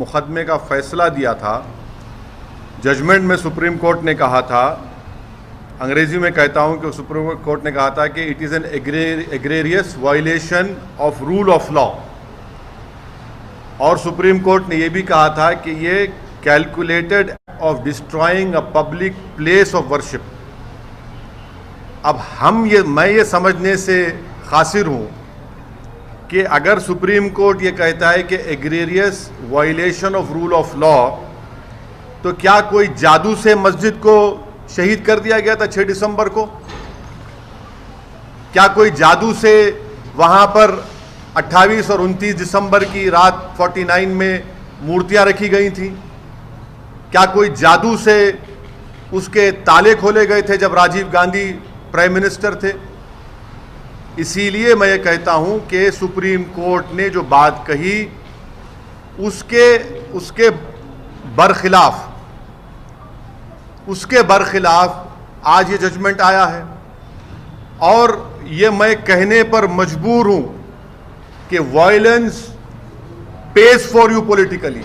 मुकदमे का फैसला दिया था, जजमेंट में सुप्रीम कोर्ट ने कहा था, अंग्रेजी में कहता हूं कि सुप्रीम कोर्ट ने कहा था कि it is an egregious violation of rule of law, और सुप्रीम कोर्ट ने यह भी कहा था कि ये calculated of destroying a public place of worship. अब मैं ये समझने से कासिर हूं कि अगर सुप्रीम कोर्ट ये कहता है कि egregious violation of rule of law, तो क्या कोई जादू से मस्जिद को शहीद कर दिया गया था 6 दिसंबर को? क्या कोई जादू से वहां पर 28 और 29 दिसंबर की रात 49 में मूर्तियां रखी गई थी? क्या कोई जादू से उसके ताले खोले गए थे जब राजीव गांधी प्राइम मिनिस्टर थे? इसीलिए मैं ये कहता हूं कि सुप्रीम कोर्ट ने जो बात कही उसके बरखिलाफ आज ये जजमेंट आया है, और ये मैं कहने पर मजबूर हूं कि violence page for you politically.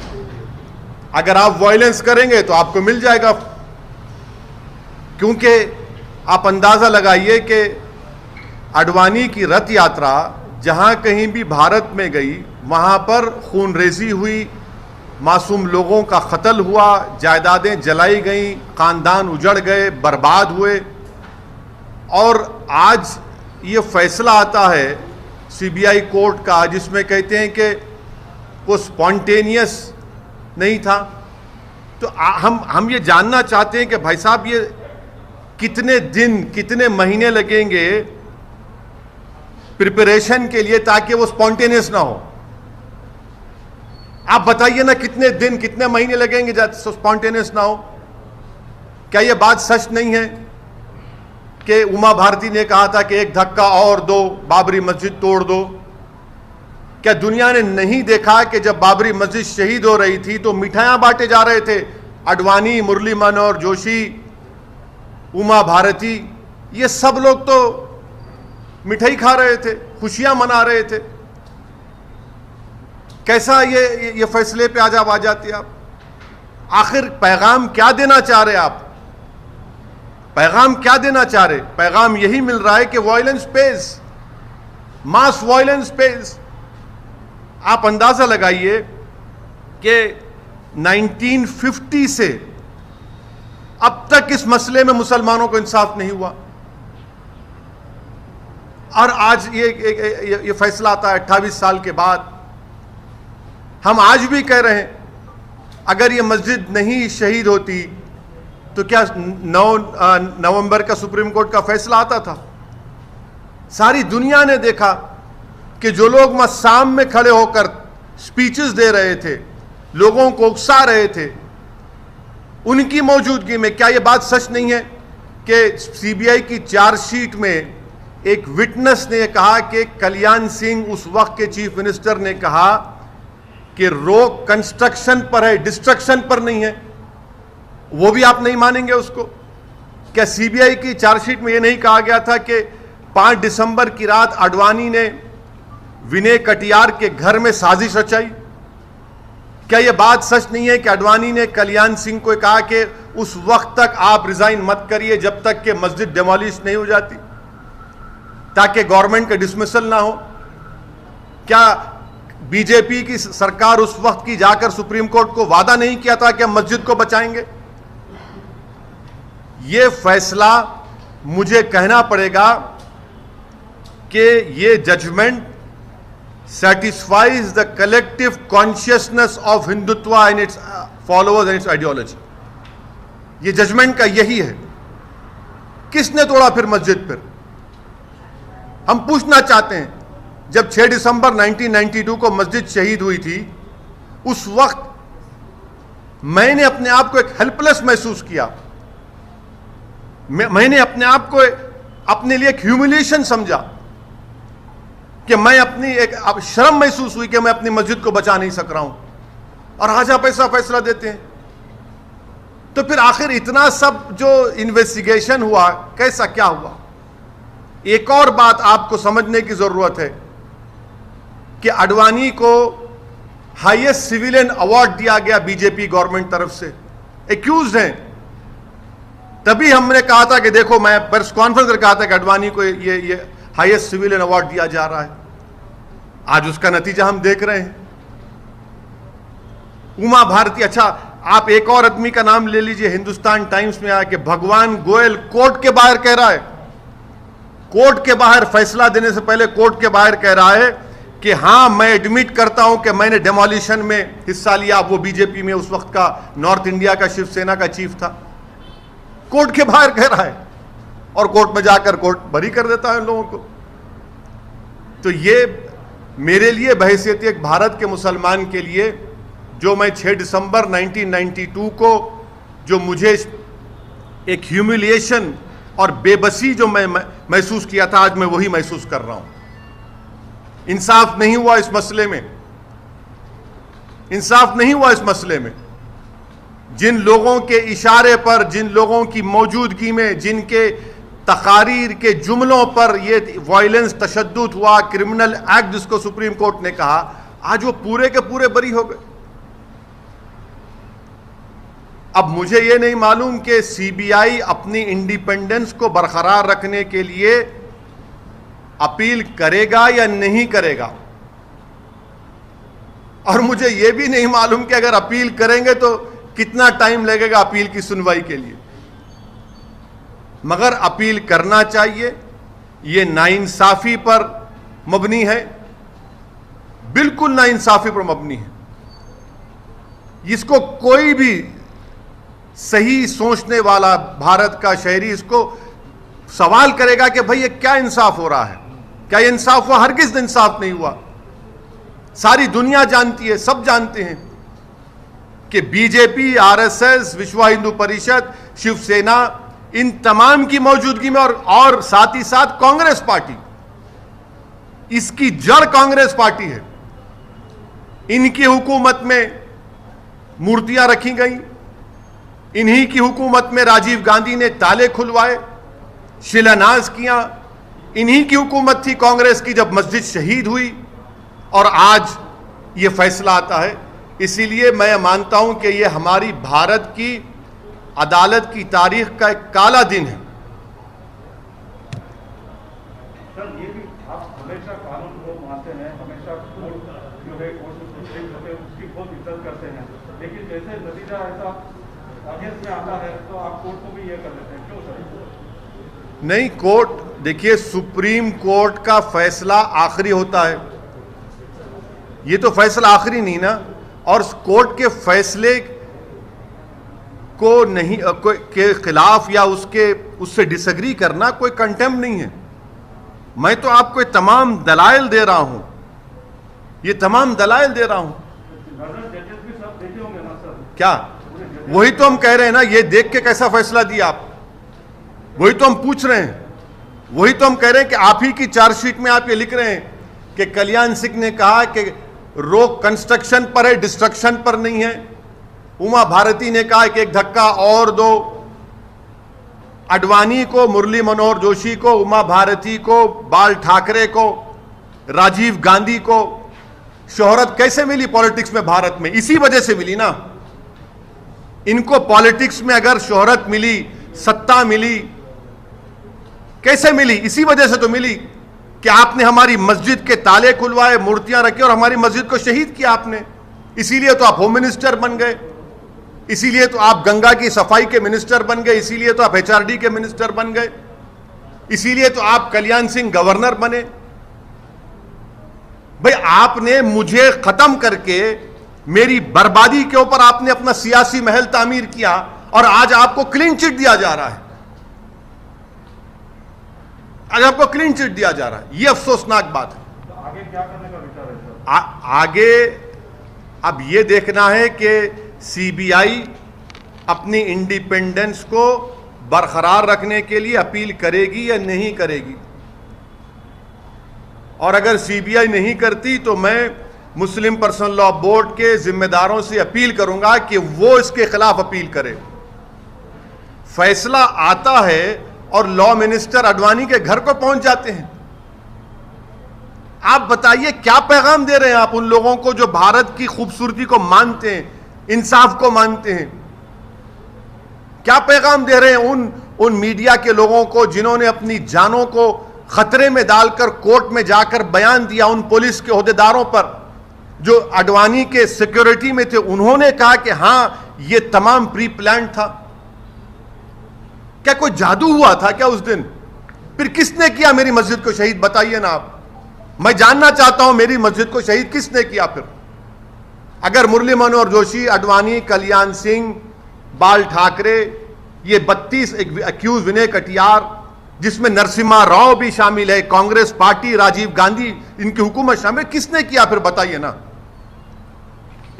अगर आप वायलेंस करेंगे तो आपको मिल जाएगा, क्योंकि आप अंदाजा लगाइए कि आडवाणी की रथ यात्रा जहां कहीं भी भारत में गई, वहां पर खूनरेजी हुई, मासूम लोगों का कत्ल हुआ, जायदादें जलाई गई, खानदान उजड़ गए, बर्बाद हुए, और आज ये फैसला आता है सीबीआई कोर्ट का जिसमें कहते हैं कि वो स्पॉन्टेनियस नहीं था। तो हम ये जानना चाहते हैं कि भाई साहब, ये कितने दिन, कितने महीने लगेंगे प्रिपरेशन के लिए ताकि वो स्पॉन्टेनियस ना हो? आप बताइए ना, कितने दिन, कितने महीने लगेंगे स्पॉन्टेनियस ना हो? क्या ये बात सच नहीं है कि उमा भारती ने कहा था कि एक धक्का और दो, बाबरी मस्जिद तोड़ दो? क्या दुनिया ने नहीं देखा कि जब बाबरी मस्जिद शहीद हो रही थी तो मिठाइयां बांटे जा रहे थे? आडवाणी, मुरली मनोहर जोशी, उमा भारती, ये सब लोग तो मिठाई खा रहे थे, खुशियां मना रहे थे। कैसा ये फैसले पे आज आप आ जाते हैं? आप आखिर पैगाम क्या देना चाह रहे? आप पैगाम क्या देना चाह रहे? पैगाम यही मिल रहा है कि वायलेंस पेज, मास वायलेंस पेज। आप अंदाजा लगाइए कि 1950 से अब तक इस मसले में मुसलमानों को इंसाफ नहीं हुआ, और आज ये फैसला आता है 28 साल के बाद। हम आज भी कह रहे हैं, अगर ये मस्जिद नहीं शहीद होती तो क्या 9 नवंबर का सुप्रीम कोर्ट का फैसला आता था? सारी दुनिया ने देखा कि जो लोग वहां शाम में खड़े होकर स्पीचेस दे रहे थे, लोगों को उकसा रहे थे, उनकी मौजूदगी में क्या यह बात सच नहीं है कि सीबीआई की चार्जशीट में एक विटनेस ने कहा कि कल्याण सिंह, उस वक्त के चीफ मिनिस्टर, ने कहा कि रोक कंस्ट्रक्शन पर है, डिस्ट्रक्शन पर नहीं है? वो भी आप नहीं मानेंगे उसको? क्या सीबीआई की चार्जशीट में यह नहीं कहा गया था कि 5 दिसंबर की रात आडवाणी ने विनय कटियार के घर में साजिश रचाई? क्या यह बात सच नहीं है कि आडवाणी ने कल्याण सिंह को कहा कि उस वक्त तक आप रिजाइन मत करिए जब तक कि मस्जिद डिमोलिश नहीं हो जाती, ताकि गवर्नमेंट का डिसमिसल ना हो? क्या बीजेपी की सरकार उस वक्त की जाकर सुप्रीम कोर्ट को वादा नहीं किया था कि हम मस्जिद को बचाएंगे? यह फैसला, मुझे कहना पड़ेगा कि यह judgement satisfies the collective consciousness of Hindutva and its followers and its ideology. ये जजमेंट का यही है। किसने तोड़ा फिर मस्जिद? फिर हम पूछना चाहते हैं, जब 6 दिसंबर 1992 को मस्जिद शहीद हुई थी, उस वक्त मैंने अपने आप को एक हेल्पलेस महसूस किया। मैंने अपने आप को अपने लिए एक ह्यूमिलिएशन समझा कि मैं अपनी एक शर्म महसूस हुई कि मैं अपनी मस्जिद को बचा नहीं सक रहा हूं, और आज आप ऐसा फैसला देते हैं। तो फिर आखिर इतना सब जो इन्वेस्टिगेशन हुआ, कैसा क्या हुआ? एक और बात आपको समझने की जरूरत है कि आडवाणी को हाईएस्ट सिविलियन अवार्ड दिया गया बीजेपी गवर्नमेंट तरफ से, एक्यूज हैं। तभी हमने कहा था कि देखो, मैं प्रेस कॉन्फ्रेंस में कहा था कि अडवाणी को ये हाईएस्ट सिविलियन अवार्ड दिया जा रहा है। आज उसका नतीजा हम देख रहे हैं। उमा भारती, अच्छा आप एक और आदमी का नाम ले लीजिए, हिंदुस्तान टाइम्स में आया कि भगवान गोयल कोर्ट के बाहर कह रहा है, कोर्ट के बाहर फैसला देने से पहले कोर्ट के बाहर कह रहा है कि हां मैं एडमिट करता हूं कि मैंने डेमोलिशन में हिस्सा लिया। वो बीजेपी में उस वक्त का नॉर्थ इंडिया का शिवसेना का चीफ था, कोर्ट के बाहर कह रहा है और कोर्ट में जाकर कोर्ट बरी कर देता है उन लोगों को। तो ये मेरे लिए बहैसियत एक भारत के मुसलमान के लिए, जो मैं 6 दिसंबर 1992 को जो मुझे एक ह्यूमिलिएशन और बेबसी जो मैं महसूस किया था, आज मैं वही महसूस कर रहा हूं। इंसाफ नहीं हुआ इस मसले में, इंसाफ नहीं हुआ इस मसले में। जिन लोगों के इशारे पर, जिन लोगों की मौजूदगी में, जिनके तकारीर के जुमलों पर ये वायलेंस, तशद्दुद हुआ, क्रिमिनल एक्ट जिसको सुप्रीम कोर्ट ने कहा, आज वो पूरे के पूरे बरी हो गए। अब मुझे ये नहीं मालूम कि सीबीआई अपनी इंडिपेंडेंस को बरकरार रखने के लिए अपील करेगा या नहीं करेगा, और मुझे यह भी नहीं मालूम कि अगर अपील करेंगे तो कितना टाइम लगेगा अपील की सुनवाई के लिए। मगर अपील करना चाहिए। यह नाइंसाफी पर मबनी है, बिल्कुल नाइंसाफी पर मबनी है। इसको कोई भी सही सोचने वाला भारत का शहरी इसको सवाल करेगा कि भाई ये क्या इंसाफ हो रहा है, क्या ये इंसाफ हुआ? हरगिज़ इंसाफ नहीं हुआ। सारी दुनिया जानती है, सब जानते हैं कि बीजेपी, आरएसएस, विश्व हिंदू परिषद, शिवसेना, इन तमाम की मौजूदगी में और साथ ही साथ कांग्रेस पार्टी, इसकी जड़ कांग्रेस पार्टी है। इनकी हुकूमत में मूर्तियां रखी गई, इन्हीं की हुकूमत में राजीव गांधी ने ताले खुलवाए, शिलान्यास किया। इन्हीं की हुकूमत थी कांग्रेस की जब मस्जिद शहीद हुई, और आज ये फैसला आता है। इसीलिए मैं मानता हूं कि ये हमारी भारत की अदालत की तारीख का एक काला दिन है। सर, ये भी आप हमेशा कानून को मानते हैं, हमेशा कोर्ट जो है, कोर्ट में सुप्रीम होते हैं, उसकी बहुत इज्जत करते हैं, लेकिन जैसे नतीजा ऐसा अगेंस्ट में आता है तो आप कोर्ट को भी ये कर देते हैं, क्यों सर? नहीं, कोर्ट, देखिए सुप्रीम कोर्ट का फैसला आखिरी होता है, ये तो फैसला आखिरी नहीं ना। और कोर्ट के फैसले को नहीं के खिलाफ या उससे डिसएग्री करना कोई कंटेम्प्ट नहीं है। मैं तो आपको तमाम दलाइल दे रहा हूं, ये तमाम दलाइल दे रहा हूं। जजेस भी सब देखे होंगे ना सर? क्या? वही तो हम कह रहे हैं ना, ये देख के कैसा फैसला दिया आप, वही तो हम पूछ रहे हैं। वही तो हम कह रहे हैं कि आप ही की चार्जशीट में आप ये लिख रहे हैं कि कल्याण सिंह ने कहा कि रोक कंस्ट्रक्शन पर है, डिस्ट्रक्शन पर नहीं है। उमा भारती ने कहा कि एक धक्का और दो। अडवाणी को, मुरली मनोहर जोशी को, उमा भारती को, बाल ठाकरे को, राजीव गांधी को शोहरत कैसे मिली पॉलिटिक्स में भारत में? इसी वजह से मिली ना। इनको पॉलिटिक्स में अगर शोहरत मिली, सत्ता मिली, कैसे मिली? इसी वजह से तो मिली कि आपने हमारी मस्जिद के ताले खुलवाए, मूर्तियां रखी और हमारी मस्जिद को शहीद किया आपने। इसीलिए तो आप होम मिनिस्टर बन गए, इसीलिए तो आप गंगा की सफाई के मिनिस्टर बन गए, इसीलिए तो आप एचआरडी के मिनिस्टर बन गए, इसीलिए तो आप कल्याण सिंह गवर्नर बने। भाई आपने मुझे खत्म करके मेरी बर्बादी के ऊपर आपने अपना सियासी महल तामीर किया, और आज आपको क्लीन चिट दिया जा रहा है। आज आपको क्लीन चिट दिया जा रहा है, यह अफसोसनाक बात है। तो आगे क्या करने का विचार है सर? आगे अब यह देखना है कि सीबीआई अपनी इंडिपेंडेंस को बरकरार रखने के लिए अपील करेगी या नहीं करेगी। और अगर सीबीआई नहीं करती तो मैं मुस्लिम पर्सनल लॉ बोर्ड के जिम्मेदारों से अपील करूंगा कि वो इसके खिलाफ अपील करे। फैसला आता है और लॉ मिनिस्टर अडवाणी के घर को पहुंच जाते हैं। आप बताइए क्या पैगाम दे रहे हैं आप उन लोगों को जो भारत की खूबसूरती को मानते हैं, इंसाफ को मानते हैं? क्या पैगाम दे रहे हैं उन मीडिया के लोगों को जिन्होंने अपनी जानों को खतरे में डालकर कोर्ट में जाकर बयान दिया, उन पुलिस के ओहदेदारों पर जो अडवाणी के सिक्योरिटी में थे? उन्होंने कहा कि हां, यह तमाम प्री प्लान था। क्या कोई जादू हुआ था क्या उस दिन? फिर किसने किया मेरी मस्जिद को शहीद? बताइए ना आप। मैं जानना चाहता हूं मेरी मस्जिद को शहीद किसने किया फिर? अगर मुरली मनोहर जोशी, अडवाणी, कल्याण सिंह, बाल ठाकरे, ये 32 अक्यूज, विनय कटियार, जिसमें नरसिम्हा राव भी शामिल है, कांग्रेस पार्टी, राजीव गांधी, इनकी हुकूमत शामिल, किसने किया फिर? बताइए ना।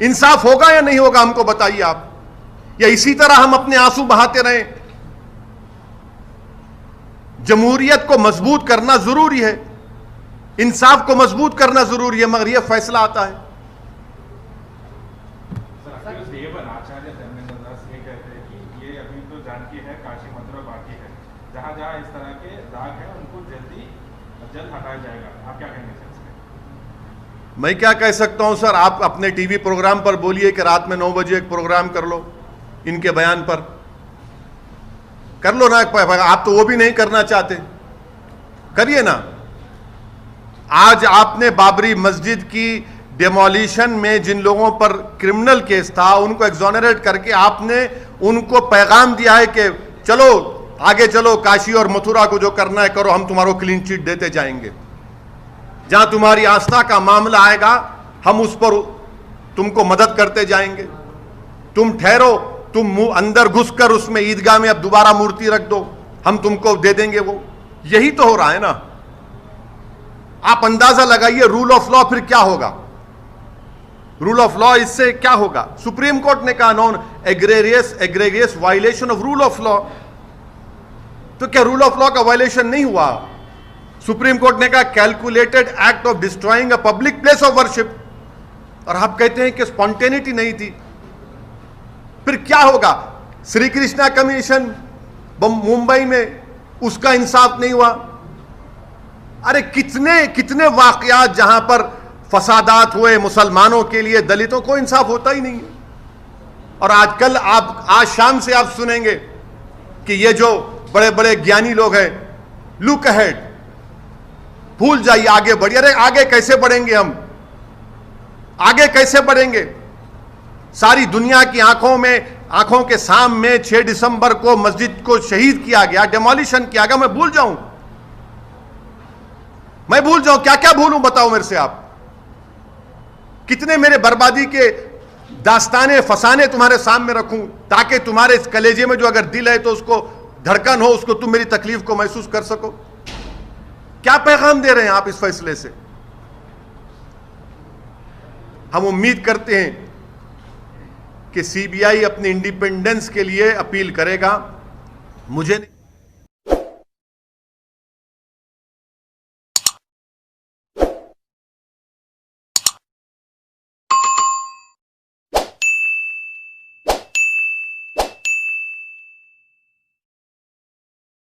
इंसाफ होगा या नहीं होगा, हमको बताइए आप। या इसी तरह हम अपने आंसू बहाते रहें? जमहूरियत को मजबूत करना जरूरी है, इंसाफ को मजबूत करना जरूरी है, मगर यह फैसला आता है। आचार्य धर्मेंद्र दास ये कहते हैं कि ये अभी तो जानकी है, काशी मथुरा बाकी है, जहां जहां इस तरह के दाग हैं उनको जल्द हटाया जाएगा। आप क्या कहेंगे सर? मैं क्या कह सकता हूं सर? आप अपने टीवी प्रोग्राम पर बोलिए कि रात में 9 बजे एक प्रोग्राम कर लो, इनके बयान पर कर लो ना। आप तो वो भी नहीं करना चाहते, करिए ना। आज आपने बाबरी मस्जिद की डेमोलिशन में जिन लोगों पर क्रिमिनल केस था उनको एक्सोनरेट करके आपने उनको पैगाम दिया है कि चलो आगे चलो, काशी और मथुरा को जो करना है करो, हम तुम्हारो क्लीन चिट देते जाएंगे। जहां तुम्हारी आस्था का मामला आएगा हम उस पर तुमको मदद करते जाएंगे। तुम ठहरो, तुम अंदर घुसकर उसमें ईदगाह में अब दोबारा मूर्ति रख दो, हम तुमको दे देंगे वो। यही तो हो रहा है ना। आप अंदाजा लगाइए रूल ऑफ लॉ फिर क्या होगा। रूल ऑफ लॉ इससे क्या होगा? सुप्रीम कोर्ट ने कहा non egregious violation of rule of law. तो क्या रूल ऑफ लॉ का वायलेशन नहीं हुआ? सुप्रीम कोर्ट ने कहा calculated act of destroying a public place of worship, और आप कहते हैं कि स्पॉन्टेनिटी नहीं थी। फिर क्या होगा? श्री कृष्णा कमीशन मुंबई में, उसका इंसाफ नहीं हुआ। अरे कितने कितने वाकयात जहां पर फसादात हुए मुसलमानों के लिए, दलितों को इंसाफ होता ही नहीं है। और आजकल आज शाम से आप सुनेंगे कि ये जो बड़े बड़े ज्ञानी लोग हैं, लुक अहेड, भूल जाइए, आगे बढ़िए। अरे आगे कैसे बढ़ेंगे हम? आगे कैसे बढ़ेंगे? सारी दुनिया की आंखों के सामने 6 दिसंबर को मस्जिद को शहीद किया गया, डेमोलिशन किया गया। मैं भूल जाऊं? क्या क्या भूलूं? बताओ मेरे से आप। कितने मेरे बर्बादी के दास्ताने फसाने तुम्हारे सामने रखूं ताकि तुम्हारे इस कलेजे में जो अगर दिल है तो उसको धड़कन हो, उसको तुम मेरी तकलीफ को महसूस कर सको। क्या पैगाम दे रहे हैं आप इस फैसले से? हम उम्मीद करते हैं कि सीबीआई अपनी इंडिपेंडेंस के लिए अपील करेगा। मुझे